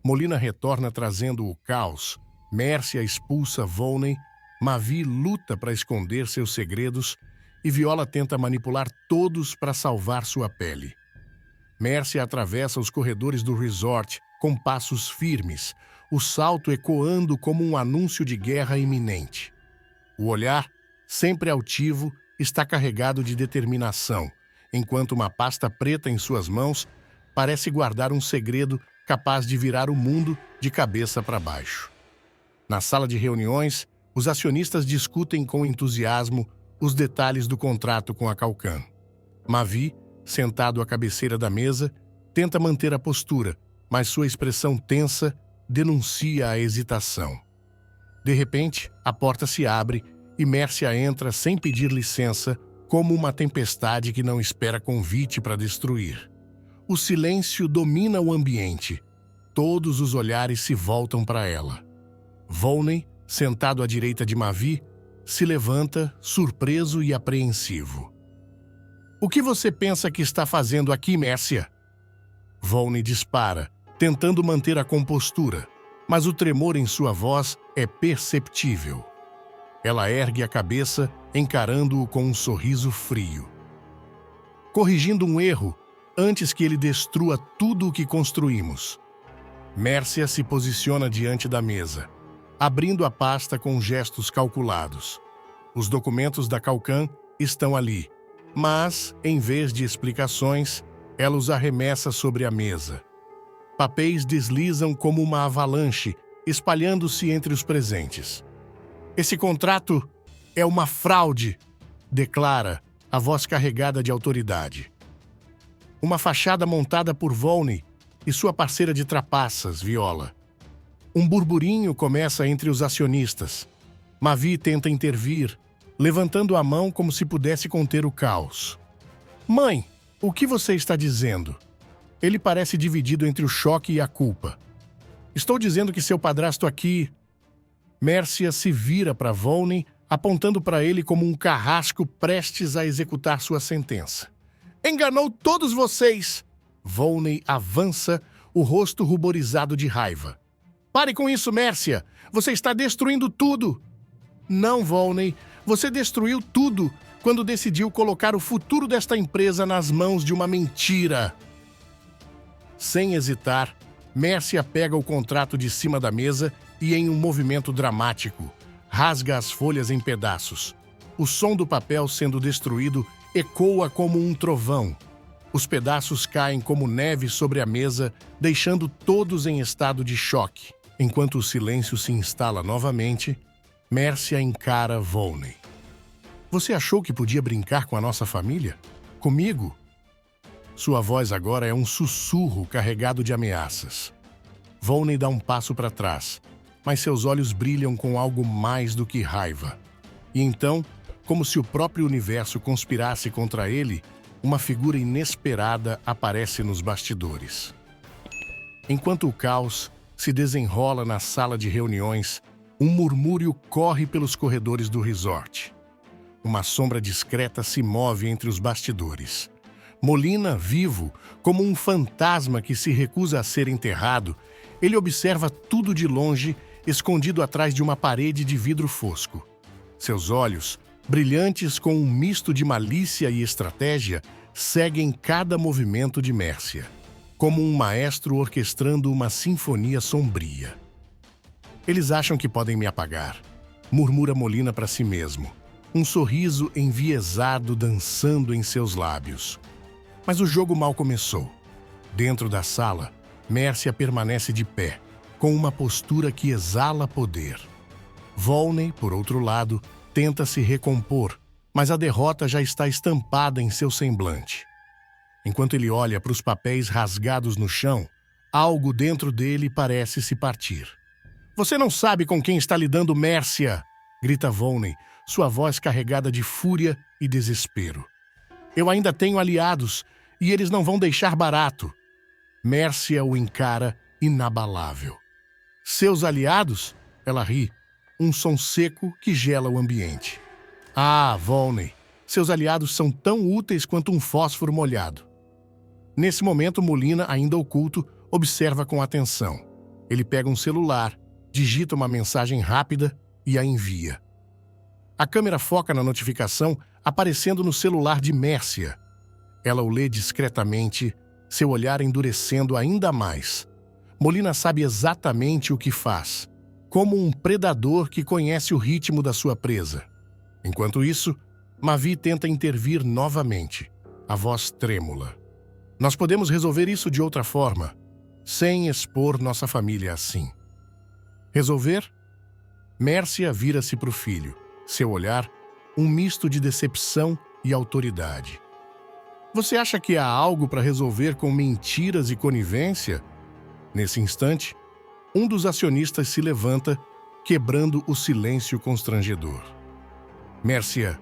Molina retorna trazendo o caos. Mércia expulsa Volney, Mavi luta para esconder seus segredos e Viola tenta manipular todos para salvar sua pele. Mércia atravessa os corredores do resort com passos firmes, o salto ecoando como um anúncio de guerra iminente. O olhar, sempre altivo, está carregado de determinação, enquanto uma pasta preta em suas mãos parece guardar um segredo capaz de virar o mundo de cabeça para baixo. Na sala de reuniões, os acionistas discutem com entusiasmo os detalhes do contrato com a Calcan. Mavi, sentado à cabeceira da mesa, tenta manter a postura, mas sua expressão tensa denuncia a hesitação. De repente, a porta se abre e Mércia entra sem pedir licença, como uma tempestade que não espera convite para destruir. O silêncio domina o ambiente. Todos os olhares se voltam para ela. Volney, sentado à direita de Mavi, se levanta, surpreso e apreensivo. "O que você pensa que está fazendo aqui, Mércia?" Volney dispara, tentando manter a compostura, mas o tremor em sua voz é perceptível. Ela ergue a cabeça, encarando-o com um sorriso frio. "Corrigindo um erro, antes que ele destrua tudo o que construímos." Mércia se posiciona diante da mesa, abrindo a pasta com gestos calculados. Os documentos da Calcan estão ali, mas, em vez de explicações, ela os arremessa sobre a mesa. Papéis deslizam como uma avalanche, espalhando-se entre os presentes. "Esse contrato é uma fraude", declara, a voz carregada de autoridade. Uma fachada montada por Volney e sua parceira de trapaças, Viola. Um burburinho começa entre os acionistas. Mavi tenta intervir, levantando a mão como se pudesse conter o caos. "Mãe, o que você está dizendo?" Ele parece dividido entre o choque e a culpa. "Estou dizendo que seu padrasto aqui..." Mércia se vira para Volney, apontando para ele como um carrasco prestes a executar sua sentença. "Enganou todos vocês!" Volney avança, o rosto ruborizado de raiva. "Pare com isso, Mércia! Você está destruindo tudo!" "Não, Volney. Você destruiu tudo quando decidiu colocar o futuro desta empresa nas mãos de uma mentira." Sem hesitar, Mércia pega o contrato de cima da mesa e, em um movimento dramático, rasga as folhas em pedaços. O som do papel sendo destruído ecoa como um trovão. Os pedaços caem como neve sobre a mesa, deixando todos em estado de choque. Enquanto o silêncio se instala novamente, Mércia encara Volney. "Você achou que podia brincar com a nossa família? Comigo?" Sua voz agora é um sussurro carregado de ameaças. Volney dá um passo para trás, mas seus olhos brilham com algo mais do que raiva. E então, como se o próprio universo conspirasse contra ele, uma figura inesperada aparece nos bastidores. Enquanto o caos se desenrola na sala de reuniões, um murmúrio corre pelos corredores do resort. Uma sombra discreta se move entre os bastidores. Molina, vivo, como um fantasma que se recusa a ser enterrado, ele observa tudo de longe, escondido atrás de uma parede de vidro fosco. Seus olhos, brilhantes com um misto de malícia e estratégia, seguem cada movimento de Mércia, como um maestro orquestrando uma sinfonia sombria. "Eles acham que podem me apagar", murmura Molina para si mesmo, um sorriso enviesado dançando em seus lábios. Mas o jogo mal começou. Dentro da sala, Mércia permanece de pé, com uma postura que exala poder. Volney, por outro lado, tenta se recompor, mas a derrota já está estampada em seu semblante. Enquanto ele olha para os papéis rasgados no chão, algo dentro dele parece se partir. "Você não sabe com quem está lidando, Mércia!" grita Volney, sua voz carregada de fúria e desespero. "Eu ainda tenho aliados, e eles não vão deixar barato." Mércia o encara inabalável. "Seus aliados?" Ela ri, um som seco que gela o ambiente. "Ah, Volney, seus aliados são tão úteis quanto um fósforo molhado." Nesse momento, Molina, ainda oculto, observa com atenção. Ele pega um celular, digita uma mensagem rápida e a envia. A câmera foca na notificação aparecendo no celular de Mércia. Ela o lê discretamente, seu olhar endurecendo ainda mais. Molina sabe exatamente o que faz, como um predador que conhece o ritmo da sua presa. Enquanto isso, Mavi tenta intervir novamente, a voz trêmula. Nós podemos resolver isso de outra forma, sem expor nossa família assim. Resolver? Mércia vira-se para o filho, seu olhar, um misto de decepção e autoridade. Você acha que há algo para resolver com mentiras e conivência? Nesse instante, um dos acionistas se levanta, quebrando o silêncio constrangedor. Mércia,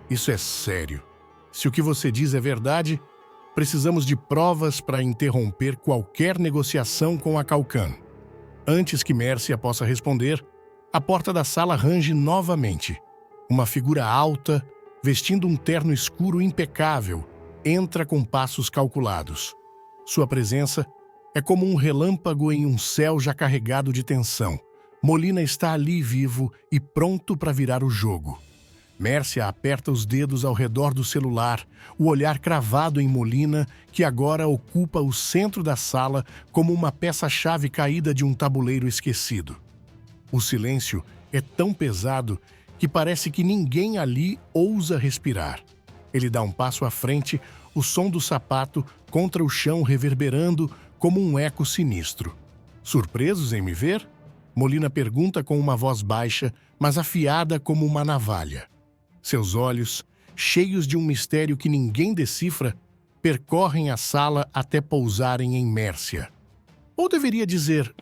isso é sério. Se o que você diz é verdade, precisamos de provas para interromper qualquer negociação com a Calcan. Antes que Mércia possa responder, a porta da sala range novamente. Uma figura alta, vestindo um terno escuro impecável, entra com passos calculados. Sua presença é como um relâmpago em um céu já carregado de tensão. Molina está ali vivo e pronto para virar o jogo. Mércia aperta os dedos ao redor do celular, o olhar cravado em Molina, que agora ocupa o centro da sala como uma peça-chave caída de um tabuleiro esquecido. O silêncio é tão pesado que parece que ninguém ali ousa respirar. Ele dá um passo à frente, o som do sapato contra o chão reverberando como um eco sinistro. Surpresos em me ver? Molina pergunta com uma voz baixa, mas afiada como uma navalha. Seus olhos, cheios de um mistério que ninguém decifra, percorrem a sala até pousarem em Mércia. Ou deveria dizer,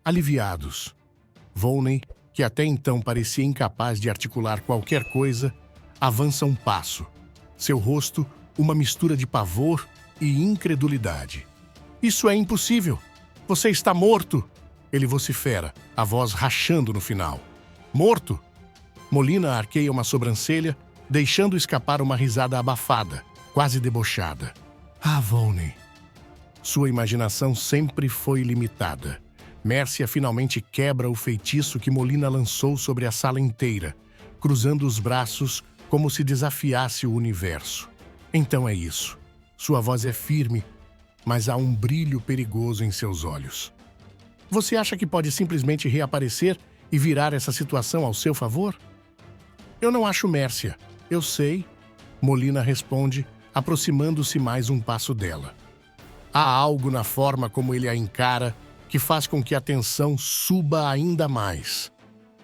aliviados. Volney, que até então parecia incapaz de articular qualquer coisa, avança um passo. Seu rosto, uma mistura de pavor e incredulidade. Isso é impossível! Você está morto! Ele vocifera, a voz rachando no final. Morto? Molina arqueia uma sobrancelha, deixando escapar uma risada abafada, quase debochada. Ah, Volney! Sua imaginação sempre foi limitada. Mércia finalmente quebra o feitiço que Molina lançou sobre a sala inteira, cruzando os braços como se desafiasse o universo. Então é isso. Sua voz é firme, mas há um brilho perigoso em seus olhos. Você acha que pode simplesmente reaparecer e virar essa situação ao seu favor? Eu não acho, Mércia. Eu sei. Molina responde, aproximando-se mais um passo dela. Há algo na forma como ele a encara que faz com que a tensão suba ainda mais.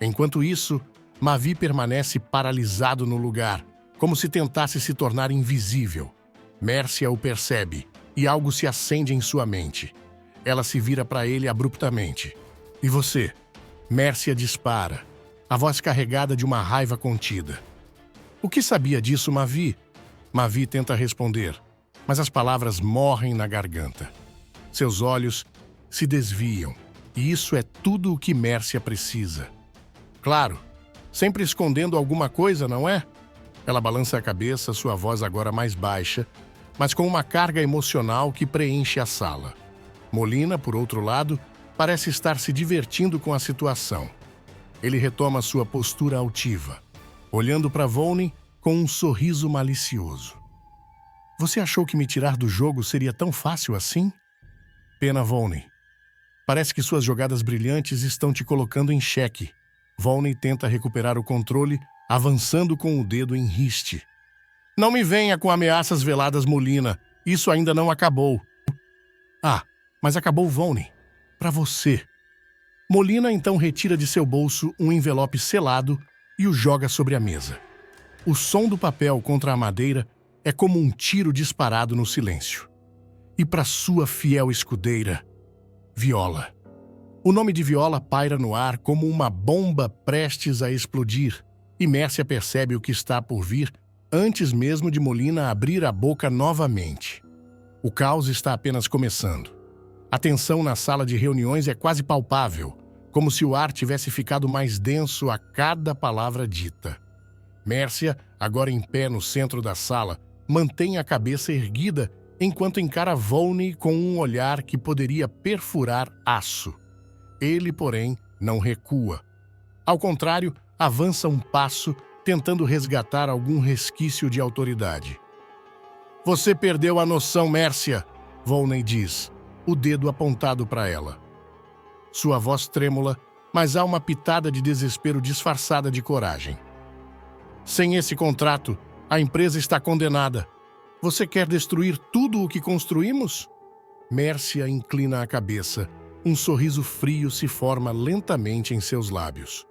Enquanto isso, Mavi permanece paralisado no lugar, como se tentasse se tornar invisível. Mércia o percebe e algo se acende em sua mente. Ela se vira para ele abruptamente. E você? Mércia dispara, a voz carregada de uma raiva contida. O que sabia disso, Mavi? Mavi tenta responder, mas as palavras morrem na garganta. Seus olhos se desviam, e isso é tudo o que Mércia precisa. Claro, sempre escondendo alguma coisa, não é? Ela balança a cabeça, sua voz agora mais baixa, mas com uma carga emocional que preenche a sala. Molina, por outro lado, parece estar se divertindo com a situação. Ele retoma sua postura altiva, olhando para Volney com um sorriso malicioso. Você achou que me tirar do jogo seria tão fácil assim? Pena, Volney. Parece que suas jogadas brilhantes estão te colocando em xeque. Volney tenta recuperar o controle, avançando com o dedo em riste. Não me venha com ameaças veladas, Molina. Isso ainda não acabou. Ah, mas acabou, Volney. Para você. Molina então retira de seu bolso um envelope selado e o joga sobre a mesa. O som do papel contra a madeira é como um tiro disparado no silêncio. E para sua fiel escudeira, Viola. O nome de Viola paira no ar como uma bomba prestes a explodir, e Mércia percebe o que está por vir antes mesmo de Molina abrir a boca novamente. O caos está apenas começando. A tensão na sala de reuniões é quase palpável, como se o ar tivesse ficado mais denso a cada palavra dita. Mércia, agora em pé no centro da sala, mantém a cabeça erguida enquanto encara Volney com um olhar que poderia perfurar aço. Ele, porém, não recua. Ao contrário, avança um passo, tentando resgatar algum resquício de autoridade. Você perdeu a noção, Mércia, Volney diz, o dedo apontado para ela. Sua voz trêmula, mas há uma pitada de desespero disfarçada de coragem. Sem esse contrato, a empresa está condenada. Você quer destruir tudo o que construímos? Mércia inclina a cabeça. Um sorriso frio se forma lentamente em seus lábios.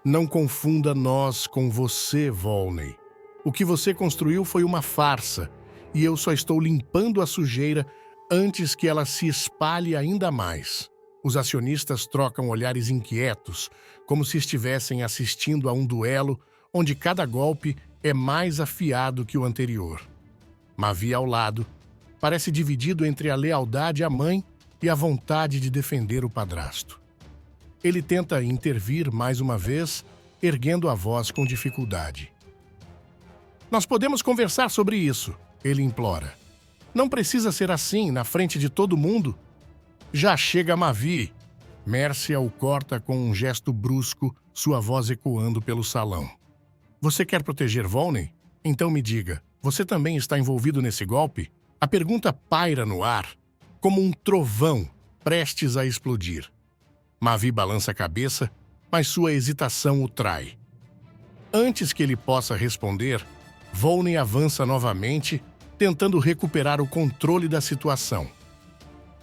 Não confunda nós com você, Volney. O que você construiu foi uma farsa, e eu só estou limpando a sujeira antes que ela se espalhe ainda mais. Os acionistas trocam olhares inquietos, como se estivessem assistindo a um duelo onde cada golpe é mais afiado que o anterior. Mavi, ao lado, parece dividido entre a lealdade à mãe e a vontade de defender o padrasto. Ele tenta intervir mais uma vez, erguendo a voz com dificuldade. Nós podemos conversar sobre isso, ele implora. Não precisa ser assim, na frente de todo mundo. Já chega, Mavi. Mércia o corta com um gesto brusco, sua voz ecoando pelo salão. Você quer proteger Volney? Então me diga, você também está envolvido nesse golpe? A pergunta paira no ar, como um trovão prestes a explodir. Mavi balança a cabeça, mas sua hesitação o trai. Antes que ele possa responder, Volney avança novamente, tentando recuperar o controle da situação.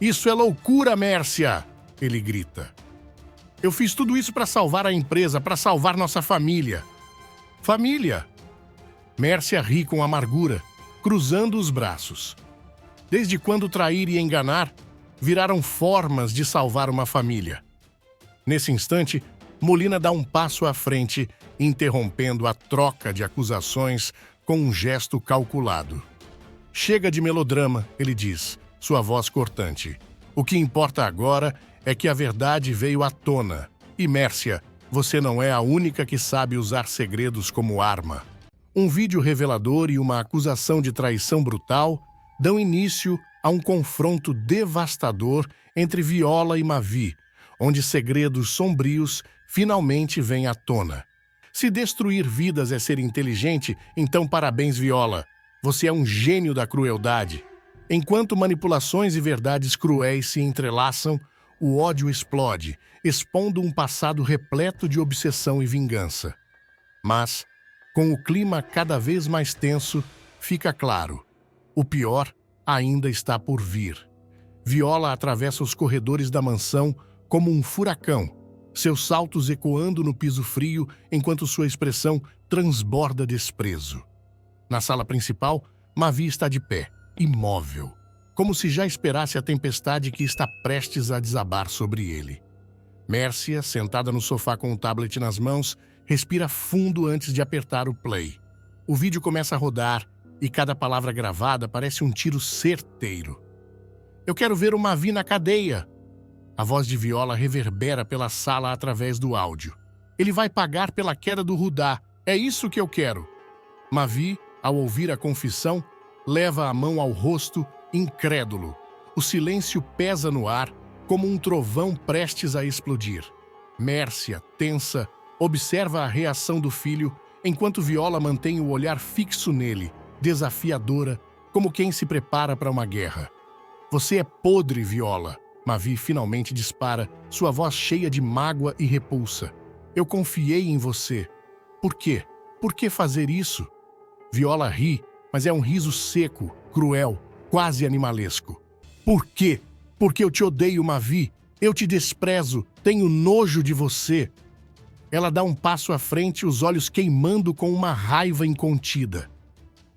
Isso é loucura, Mércia! Ele grita. Eu fiz tudo isso para salvar a empresa, para salvar nossa família. Família! Mércia ri com amargura, cruzando os braços. Desde quando trair e enganar viraram formas de salvar uma família? Nesse instante, Molina dá um passo à frente, interrompendo a troca de acusações com um gesto calculado. Chega de melodrama, ele diz, sua voz cortante. O que importa agora é que a verdade veio à tona. E, Mércia, você não é a única que sabe usar segredos como arma. Um vídeo revelador e uma acusação de traição brutal dão início a um confronto devastador entre Viola e Mavi, onde segredos sombrios finalmente vêm à tona. Se destruir vidas é ser inteligente, então parabéns, Viola. Você é um gênio da crueldade. Enquanto manipulações e verdades cruéis se entrelaçam, o ódio explode, expondo um passado repleto de obsessão e vingança. Mas, com o clima cada vez mais tenso, fica claro: o pior ainda está por vir. Viola atravessa os corredores da mansão como um furacão, seus saltos ecoando no piso frio enquanto sua expressão transborda desprezo. Na sala principal, Mavi está de pé, imóvel, como se já esperasse a tempestade que está prestes a desabar sobre ele. Mércia, sentada no sofá com o tablet nas mãos, respira fundo antes de apertar o play. O vídeo começa a rodar e cada palavra gravada parece um tiro certeiro. Eu quero ver o Mavi na cadeia. A voz de Viola reverbera pela sala através do áudio. Ele vai pagar pela queda do Rudá. É isso que eu quero. Mavi, ao ouvir a confissão, leva a mão ao rosto, incrédulo. O silêncio pesa no ar, como um trovão prestes a explodir. Mércia, tensa, observa a reação do filho, enquanto Viola mantém o olhar fixo nele, desafiadora, como quem se prepara para uma guerra. Você é podre, Viola. Mavi finalmente dispara, sua voz cheia de mágoa e repulsa. Eu confiei em você. Por quê? Por que fazer isso? Viola ri, mas é um riso seco, cruel, quase animalesco. Por quê? Porque eu te odeio, Mavi. Eu te desprezo, tenho nojo de você. Ela dá um passo à frente, os olhos queimando com uma raiva incontida.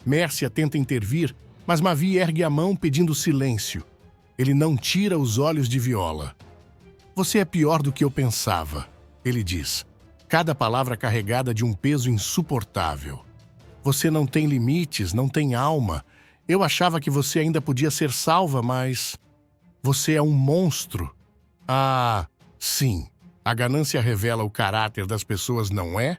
Mércia tenta intervir, mas Mavi ergue a mão pedindo silêncio. Ele não tira os olhos de Viola. Você é pior do que eu pensava, ele diz, cada palavra carregada de um peso insuportável. Você não tem limites, não tem alma. Eu achava que você ainda podia ser salva, mas... você é um monstro. Ah, sim. A ganância revela o caráter das pessoas, não é?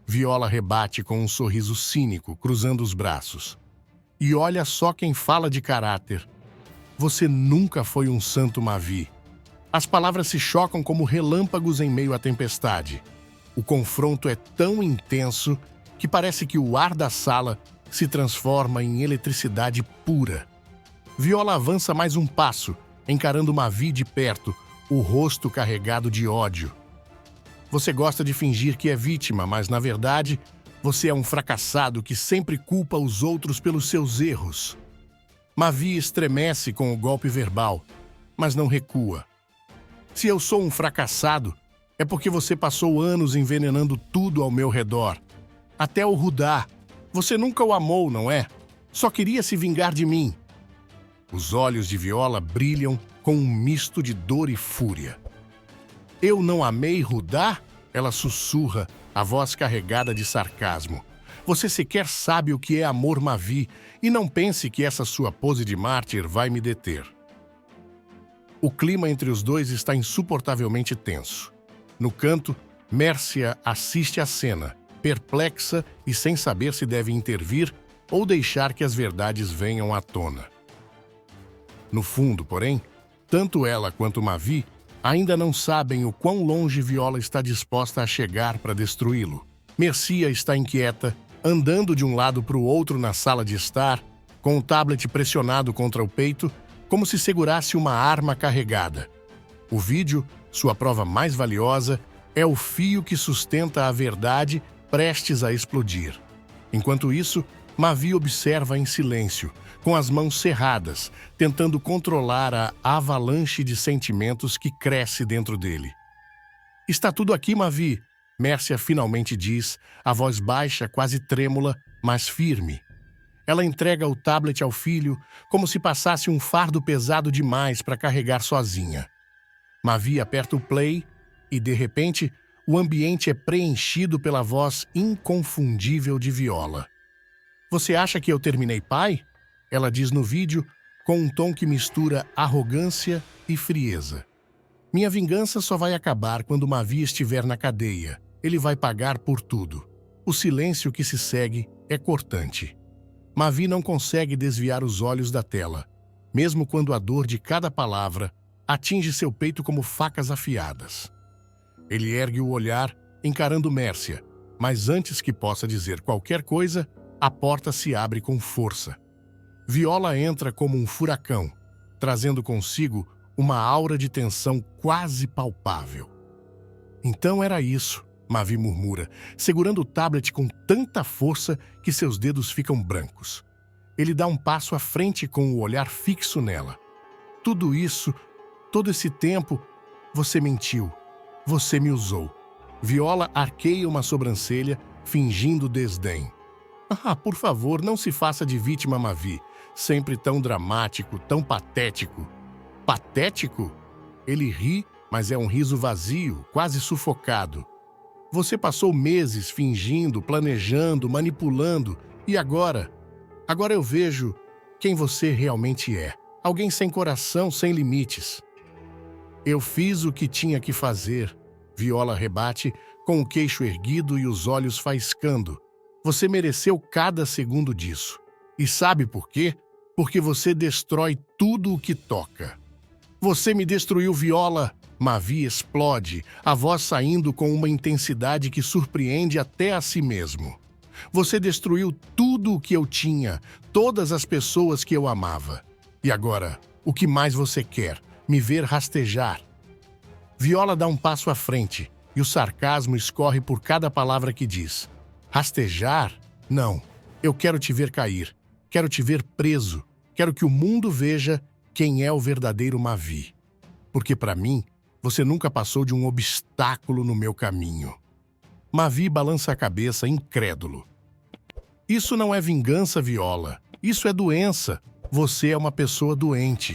Viola rebate com um sorriso cínico, cruzando os braços. E olha só quem fala de caráter. Você nunca foi um santo, Mavi. As palavras se chocam como relâmpagos em meio à tempestade. O confronto é tão intenso que parece que o ar da sala se transforma em eletricidade pura. Viola avança mais um passo, encarando Mavi de perto, o rosto carregado de ódio. Você gosta de fingir que é vítima, mas, na verdade, você é um fracassado que sempre culpa os outros pelos seus erros. Mavi estremece com o golpe verbal, mas não recua. Se eu sou um fracassado, é porque você passou anos envenenando tudo ao meu redor. Até o Rudá. Você nunca o amou, não é? Só queria se vingar de mim. Os olhos de Viola brilham com um misto de dor e fúria. Eu não amei Rudá? Ela sussurra, a voz carregada de sarcasmo. Você sequer sabe o que é amor, Mavi, e não pense que essa sua pose de mártir vai me deter. O clima entre os dois está insuportavelmente tenso. No canto, Mércia assiste à cena, perplexa e sem saber se deve intervir ou deixar que as verdades venham à tona. No fundo, porém, tanto ela quanto Mavi ainda não sabem o quão longe Viola está disposta a chegar para destruí-lo. Mercia está inquieta, andando de um lado para o outro na sala de estar, com o tablet pressionado contra o peito, como se segurasse uma arma carregada. O vídeo, sua prova mais valiosa, é o fio que sustenta a verdade prestes a explodir. Enquanto isso, Mavi observa em silêncio, com as mãos cerradas, tentando controlar a avalanche de sentimentos que cresce dentro dele. Está tudo aqui, Mavi, Mércia finalmente diz, a voz baixa, quase trêmula, mas firme. Ela entrega o tablet ao filho, como se passasse um fardo pesado demais para carregar sozinha. Mavi aperta o play e, de repente, o ambiente é preenchido pela voz inconfundível de Viola. Você acha que eu terminei, pai? Ela diz no vídeo, com um tom que mistura arrogância e frieza. Minha vingança só vai acabar quando Mavi estiver na cadeia. Ele vai pagar por tudo. O silêncio que se segue é cortante. Mavi não consegue desviar os olhos da tela, mesmo quando a dor de cada palavra atinge seu peito como facas afiadas. Ele ergue o olhar, encarando Mércia, mas antes que possa dizer qualquer coisa, a porta se abre com força. Viola entra como um furacão, trazendo consigo uma aura de tensão quase palpável. Então era isso, Mavi murmura, segurando o tablet com tanta força que seus dedos ficam brancos. Ele dá um passo à frente com o olhar fixo nela. Tudo isso, todo esse tempo, você mentiu. Você me usou. Viola arqueia uma sobrancelha, fingindo desdém. Por favor, não se faça de vítima, Mavi. Sempre tão dramático, tão patético. Patético? Ele ri, mas é um riso vazio, quase sufocado. Você passou meses fingindo, planejando, manipulando, e agora? Agora eu vejo quem você realmente é. Alguém sem coração, sem limites. Eu fiz o que tinha que fazer, Viola rebate, com o queixo erguido e os olhos faiscando. Você mereceu cada segundo disso. E sabe por quê? Porque você destrói tudo o que toca. Você me destruiu, Viola. Mavi explode, a voz saindo com uma intensidade que surpreende até a si mesmo. Você destruiu tudo o que eu tinha, todas as pessoas que eu amava. E agora, o que mais você quer? Me ver rastejar? Viola dá um passo à frente e o sarcasmo escorre por cada palavra que diz. Rastejar? Não. Eu quero te ver cair. Quero te ver preso. Quero que o mundo veja quem é o verdadeiro Mavi. Porque para mim, você nunca passou de um obstáculo no meu caminho. Mavi balança a cabeça, incrédulo. Isso não é vingança, Viola. Isso é doença. Você é uma pessoa doente.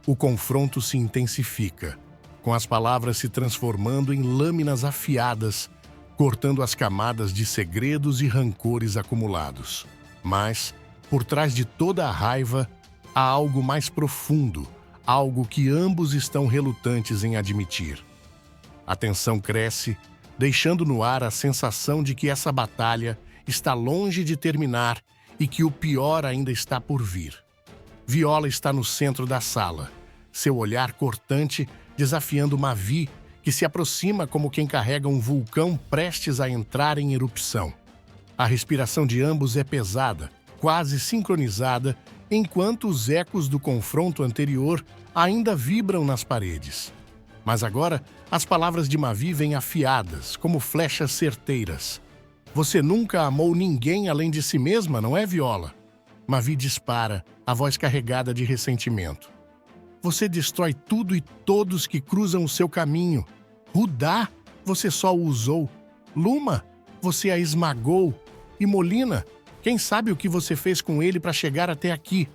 O confronto se intensifica, com as palavras se transformando em lâminas afiadas, cortando as camadas de segredos e rancores acumulados. Mas, por trás de toda a raiva, há algo mais profundo, algo que ambos estão relutantes em admitir. A tensão cresce, deixando no ar a sensação de que essa batalha está longe de terminar e que o pior ainda está por vir. Viola está no centro da sala, seu olhar cortante desafiando Mavi, que se aproxima como quem carrega um vulcão prestes a entrar em erupção. A respiração de ambos é pesada, quase sincronizada, enquanto os ecos do confronto anterior ainda vibram nas paredes. Mas agora, as palavras de Mavi vêm afiadas, como flechas certeiras. Você nunca amou ninguém além de si mesma, não é, Viola? Mavi dispara, a voz carregada de ressentimento. Você destrói tudo e todos que cruzam o seu caminho. Rudá, você só o usou. Luma, você a esmagou. E Molina, quem sabe o que você fez com ele para chegar até aqui?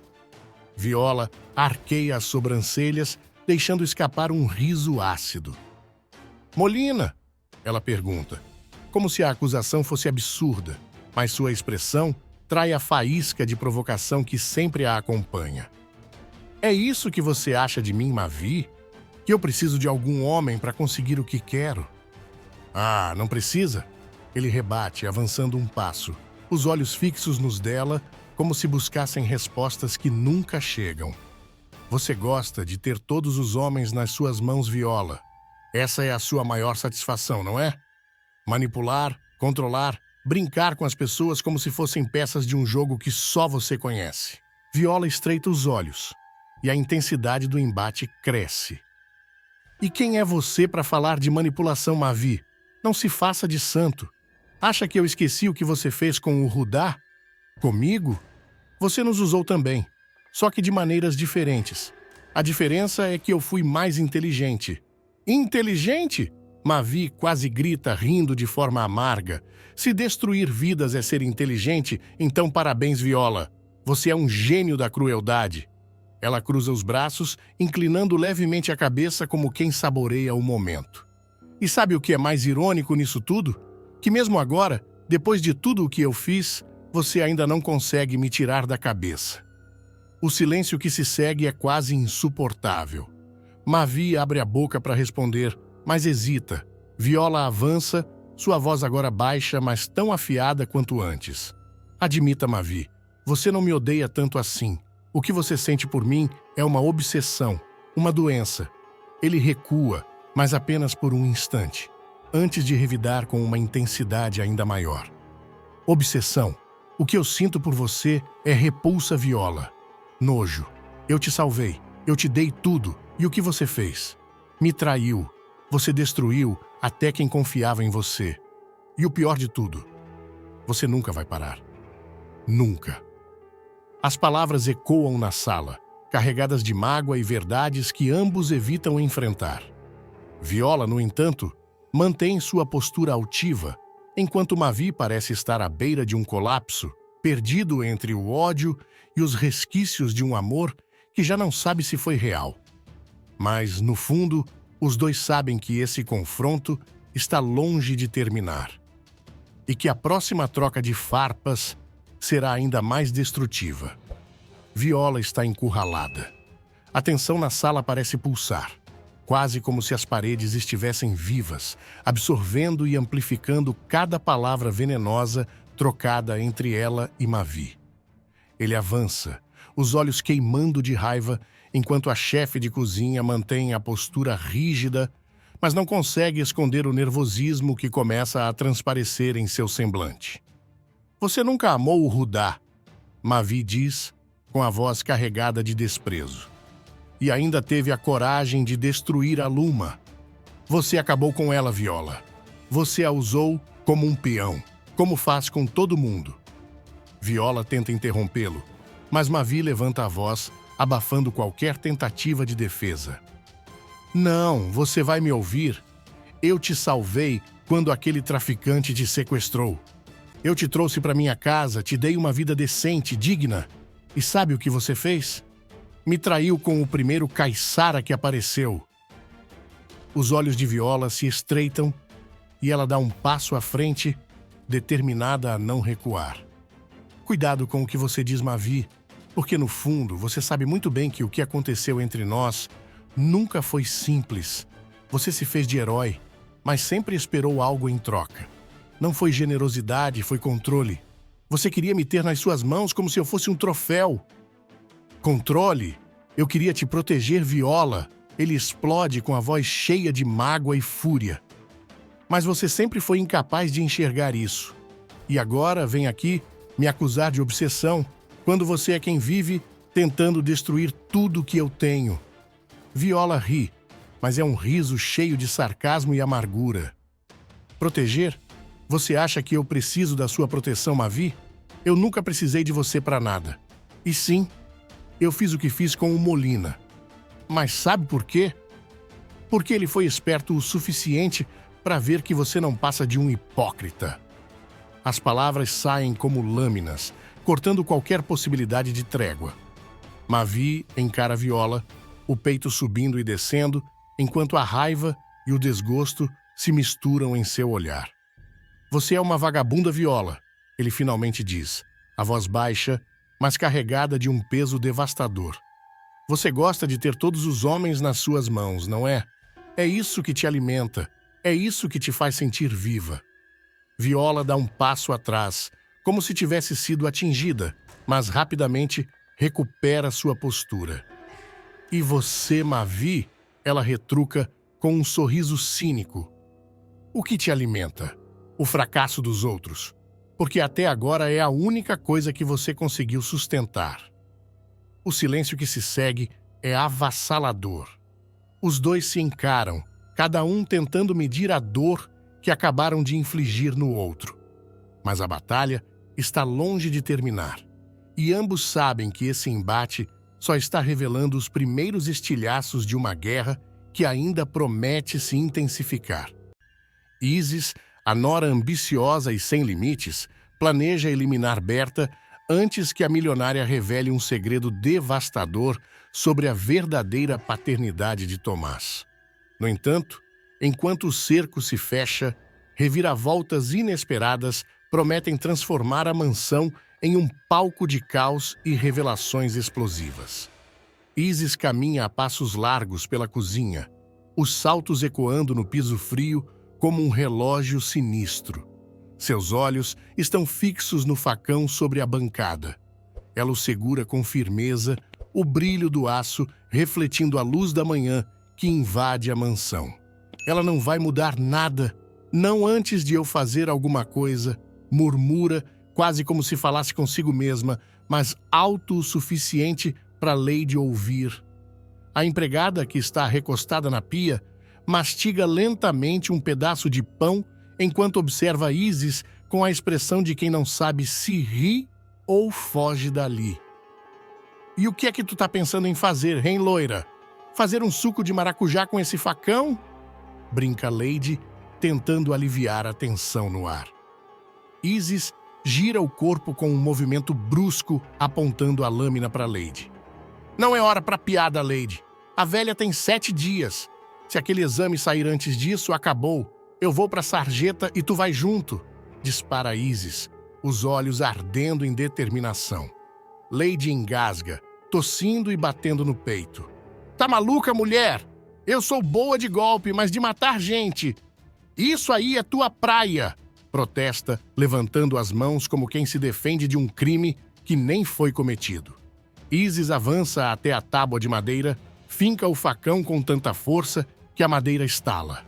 Viola arqueia as sobrancelhas, deixando escapar um riso ácido. Molina, ela pergunta, como se a acusação fosse absurda, mas sua expressão trai a faísca de provocação que sempre a acompanha. É isso que você acha de mim, Mavi? Que eu preciso de algum homem para conseguir o que quero? Ah, não precisa? Ele rebate, avançando um passo, os olhos fixos nos dela, como se buscassem respostas que nunca chegam. Você gosta de ter todos os homens nas suas mãos, Viola. Essa é a sua maior satisfação, não é? Manipular, controlar, brincar com as pessoas como se fossem peças de um jogo que só você conhece. Viola estreita os olhos, e a intensidade do embate cresce. E quem é você para falar de manipulação, Mavi? Não se faça de santo. Acha que eu esqueci o que você fez com o Rudá? Comigo? Você nos usou também, só que de maneiras diferentes. A diferença é que eu fui mais inteligente. Inteligente? Mavi quase grita, rindo de forma amarga. Se destruir vidas é ser inteligente, então parabéns, Viola. Você é um gênio da crueldade. Ela cruza os braços, inclinando levemente a cabeça como quem saboreia o momento. E sabe o que é mais irônico nisso tudo? Que mesmo agora, depois de tudo o que eu fiz, você ainda não consegue me tirar da cabeça. O silêncio que se segue é quase insuportável. Mavi abre a boca para responder, mas hesita. Viola avança, sua voz agora baixa, mas tão afiada quanto antes. Admita, Mavi, você não me odeia tanto assim. O que você sente por mim é uma obsessão, uma doença. Ele recua, mas apenas por um instante, antes de revidar com uma intensidade ainda maior. Obsessão. O que eu sinto por você é repulsa, Viola. Nojo. Eu te salvei, eu te dei tudo, e o que você fez? Me traiu. Você destruiu até quem confiava em você. E o pior de tudo, você nunca vai parar. Nunca. As palavras ecoam na sala, carregadas de mágoa e verdades que ambos evitam enfrentar. Viola, no entanto, mantém sua postura altiva, enquanto Mavi parece estar à beira de um colapso, perdido entre o ódio e os resquícios de um amor que já não sabe se foi real. Mas, no fundo, os dois sabem que esse confronto está longe de terminar. E que a próxima troca de farpas será ainda mais destrutiva. Viola está encurralada. A tensão na sala parece pulsar, quase como se as paredes estivessem vivas, absorvendo e amplificando cada palavra venenosa trocada entre ela e Mavi. Ele avança, os olhos queimando de raiva, enquanto a chefe de cozinha mantém a postura rígida, mas não consegue esconder o nervosismo que começa a transparecer em seu semblante. Você nunca amou o Rudá, Mavi diz, com a voz carregada de desprezo. E ainda teve a coragem de destruir a Luma. Você acabou com ela, Viola. Você a usou como um peão, como faz com todo mundo. Viola tenta interrompê-lo, mas Mavi levanta a voz, abafando qualquer tentativa de defesa. Não, você vai me ouvir. Eu te salvei quando aquele traficante te sequestrou. Eu te trouxe para minha casa, te dei uma vida decente, digna. E sabe o que você fez? Me traiu com o primeiro caiçara que apareceu. Os olhos de Viola se estreitam e ela dá um passo à frente, determinada a não recuar. Cuidado com o que você diz, Mavi, porque no fundo você sabe muito bem que o que aconteceu entre nós nunca foi simples. Você se fez de herói, mas sempre esperou algo em troca. Não foi generosidade, foi controle. Você queria me ter nas suas mãos como se eu fosse um troféu. Controle? Eu queria te proteger, Viola. Ele explode com a voz cheia de mágoa e fúria. Mas você sempre foi incapaz de enxergar isso. E agora vem aqui me acusar de obsessão, quando você é quem vive tentando destruir tudo que eu tenho. Viola ri, mas é um riso cheio de sarcasmo e amargura. Proteger? Você acha que eu preciso da sua proteção, Mavi? Eu nunca precisei de você para nada. E sim, eu fiz o que fiz com o Molina. Mas sabe por quê? Porque ele foi esperto o suficiente para ver que você não passa de um hipócrita. As palavras saem como lâminas, cortando qualquer possibilidade de trégua. Mavi encara Viola, o peito subindo e descendo, enquanto a raiva e o desgosto se misturam em seu olhar. Você é uma vagabunda, Viola, ele finalmente diz, a voz baixa, mas carregada de um peso devastador. Você gosta de ter todos os homens nas suas mãos, não é? É isso que te alimenta, é isso que te faz sentir viva. Viola dá um passo atrás, como se tivesse sido atingida, mas rapidamente recupera sua postura. E você, Mavi? Ela retruca com um sorriso cínico. O que te alimenta? O fracasso dos outros. Porque até agora é a única coisa que você conseguiu sustentar. O silêncio que se segue é avassalador. Os dois se encaram, cada um tentando medir a dor que acabaram de infligir no outro. Mas a batalha está longe de terminar. E ambos sabem que esse embate só está revelando os primeiros estilhaços de uma guerra que ainda promete se intensificar. Isis, a nora ambiciosa e sem limites, planeja eliminar Berta antes que a milionária revele um segredo devastador sobre a verdadeira paternidade de Tomás. No entanto, enquanto o cerco se fecha, reviravoltas inesperadas prometem transformar a mansão em um palco de caos e revelações explosivas. Isis caminha a passos largos pela cozinha, os saltos ecoando no piso frio como um relógio sinistro. Seus olhos estão fixos no facão sobre a bancada. Ela o segura com firmeza, o brilho do aço refletindo a luz da manhã que invade a mansão. Ela não vai mudar nada, não antes de eu fazer alguma coisa, murmura, quase como se falasse consigo mesma, mas alto o suficiente para Lady ouvir. A empregada, que está recostada na pia, mastiga lentamente um pedaço de pão enquanto observa Isis com a expressão de quem não sabe se ri ou foge dali. E o que é que tu tá pensando em fazer, hein, loira? Fazer um suco de maracujá com esse facão? Brinca Lady, tentando aliviar a tensão no ar. Isis gira o corpo com um movimento brusco, apontando a lâmina para Lady. Não é hora para piada, Lady. A velha tem 7 dias. Se aquele exame sair antes disso, acabou. Eu vou para a sarjeta e tu vai junto. Dispara Isis, os olhos ardendo em determinação. Lady engasga, tossindo e batendo no peito. Tá maluca, mulher? Eu sou boa de golpe, mas de matar gente. Isso aí é tua praia, protesta, levantando as mãos como quem se defende de um crime que nem foi cometido. Isis avança até a tábua de madeira, finca o facão com tanta força que a madeira estala.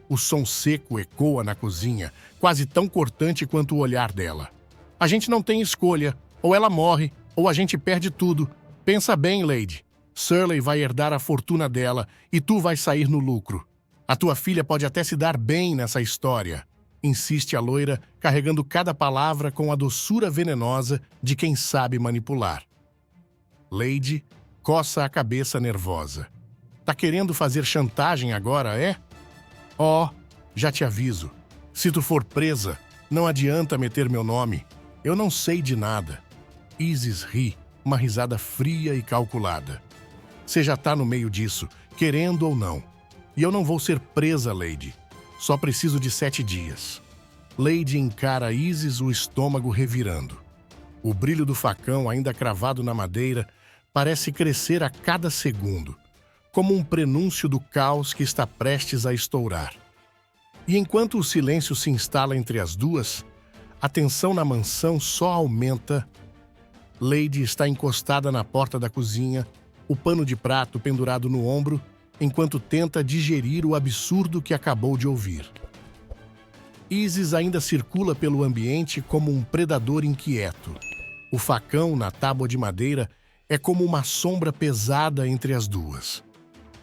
O som seco ecoa na cozinha, quase tão cortante quanto o olhar dela. A gente não tem escolha, ou ela morre, ou a gente perde tudo. Pensa bem, Lady. Shirley vai herdar a fortuna dela e tu vai sair no lucro. A tua filha pode até se dar bem nessa história, insiste a loira, carregando cada palavra com a doçura venenosa de quem sabe manipular. Lady coça a cabeça nervosa. Tá querendo fazer chantagem agora, é? Oh, já te aviso. Se tu for presa, não adianta meter meu nome. Eu não sei de nada. Isis ri, uma risada fria e calculada. Você já tá no meio disso, querendo ou não. E eu não vou ser presa, Lady. Só preciso de 7 dias. Lady encara Isis, o estômago revirando. O brilho do facão, ainda cravado na madeira, parece crescer a cada segundo, como um prenúncio do caos que está prestes a estourar. E enquanto o silêncio se instala entre as duas, a tensão na mansão só aumenta. Lady está encostada na porta da cozinha, o pano de prato pendurado no ombro, enquanto tenta digerir o absurdo que acabou de ouvir. Isis ainda circula pelo ambiente como um predador inquieto. O facão na tábua de madeira é como uma sombra pesada entre as duas.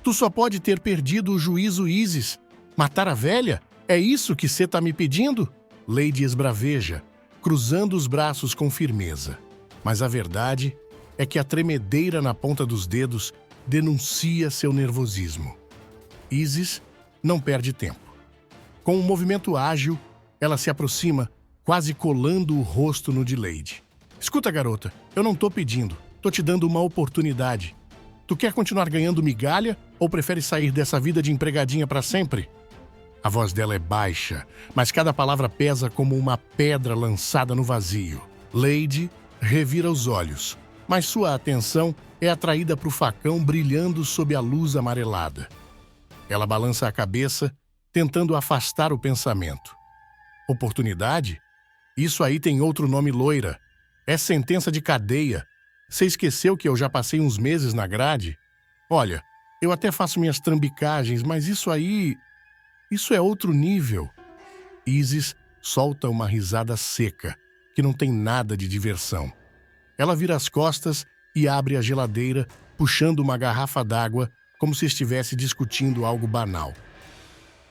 Tu só pode ter perdido o juízo, Isis. Matar a velha? É isso que você tá me pedindo? Lady esbraveja, cruzando os braços com firmeza. Mas a verdade é que a tremedeira na ponta dos dedos denuncia seu nervosismo. Isis não perde tempo. Com um movimento ágil, ela se aproxima, quase colando o rosto no de Lady. Escuta, garota, eu não tô pedindo, tô te dando uma oportunidade. Tu quer continuar ganhando migalha ou prefere sair dessa vida de empregadinha para sempre? A voz dela é baixa, mas cada palavra pesa como uma pedra lançada no vazio. Lady revira os olhos, mas sua atenção é atraída para o facão brilhando sob a luz amarelada. Ela balança a cabeça, tentando afastar o pensamento. Oportunidade? Isso aí tem outro nome, loira. É sentença de cadeia. Você esqueceu que eu já passei uns meses na grade? Olha, eu até faço minhas trambicagens, mas isso aí... Isso é outro nível. Isis solta uma risada seca, que não tem nada de diversão. Ela vira as costas e abre a geladeira, puxando uma garrafa d'água, como se estivesse discutindo algo banal.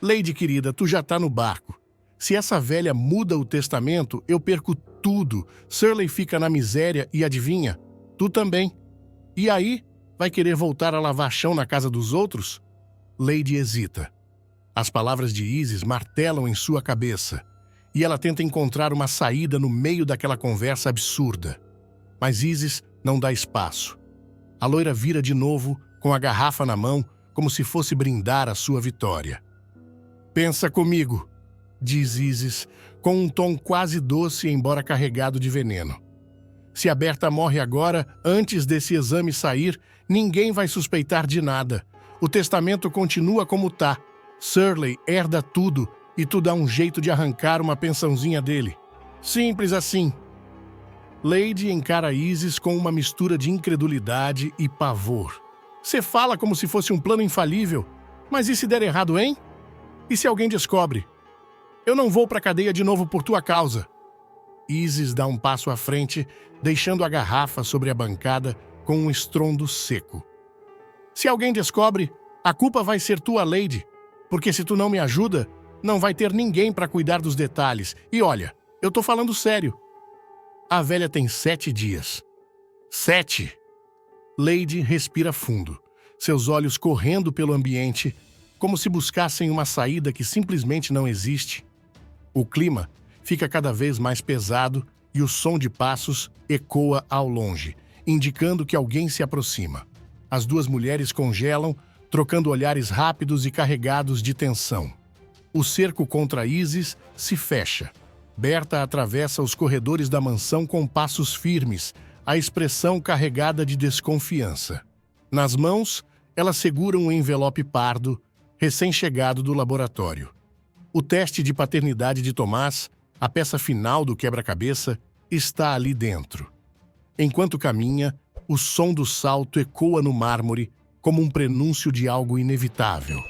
Lady querida, tu já tá no barco. Se essa velha muda o testamento, eu perco tudo. Shirley fica na miséria e adivinha? Tu também. E aí, vai querer voltar a lavar chão na casa dos outros? Lady hesita. As palavras de Isis martelam em sua cabeça, e ela tenta encontrar uma saída no meio daquela conversa absurda. Mas Isis não dá espaço. A loira vira de novo, com a garrafa na mão, como se fosse brindar a sua vitória. Pensa comigo, diz Isis, com um tom quase doce, embora carregado de veneno. Se a Berta morre agora, antes desse exame sair, ninguém vai suspeitar de nada. O testamento continua como tá. Shirley herda tudo e tu dá um jeito de arrancar uma pensãozinha dele. Simples assim. Lady encara Isis com uma mistura de incredulidade e pavor. Você fala como se fosse um plano infalível, mas e se der errado, hein? E se alguém descobre? Eu não vou pra cadeia de novo por tua causa. Isis dá um passo à frente, deixando a garrafa sobre a bancada com um estrondo seco. Se alguém descobre, a culpa vai ser tua, Lady. Porque se tu não me ajuda, não vai ter ninguém para cuidar dos detalhes. E olha, eu tô falando sério. A velha tem 7 dias. 7! Lady respira fundo, seus olhos correndo pelo ambiente, como se buscassem uma saída que simplesmente não existe. O clima fica cada vez mais pesado e o som de passos ecoa ao longe, indicando que alguém se aproxima. As duas mulheres congelam, trocando olhares rápidos e carregados de tensão. O cerco contra Isis se fecha. Berta atravessa os corredores da mansão com passos firmes, a expressão carregada de desconfiança. Nas mãos, ela segura um envelope pardo, recém-chegado do laboratório. O teste de paternidade de Tomás, a peça final do quebra-cabeça, está ali dentro. Enquanto caminha, o som do salto ecoa no mármore como um prenúncio de algo inevitável.